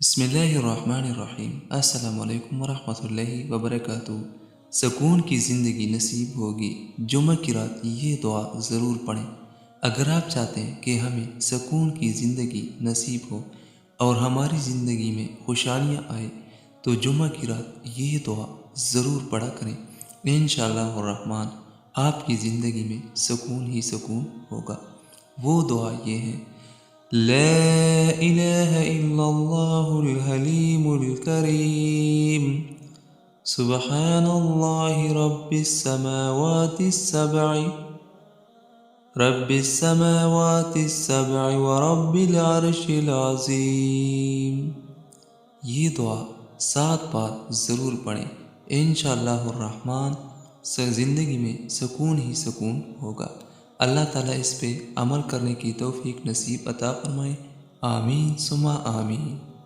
بسم اللہ الرحمن الرحیم۔ السلام علیکم ورحمۃ اللہ وبرکاتہ۔ سکون کی زندگی نصیب ہوگی، جمعہ کی رات یہ دعا ضرور پڑھیں۔ اگر آپ چاہتے ہیں کہ ہمیں سکون کی زندگی نصیب ہو اور ہماری زندگی میں خوشحالیاں آئے تو جمعہ کی رات یہ دعا ضرور پڑھا کریں۔ انشاءاللہ الرحمن آپ کی زندگی میں سکون ہی سکون ہوگا۔ وہ دعا یہ ہے: لا إله إلا الله الحليم الكريم، سبحان الله رب السماوات السبع ورب العرش العظیم۔ یہ دعا 7 بار ضرور پڑھیں، انشاءاللہ الرحمن زندگی میں سکون ہی سکون ہوگا۔ اللہ تعالیٰ اس پہ عمل کرنے کی توفیق نصیب عطا فرمائے، آمین ثم آمین۔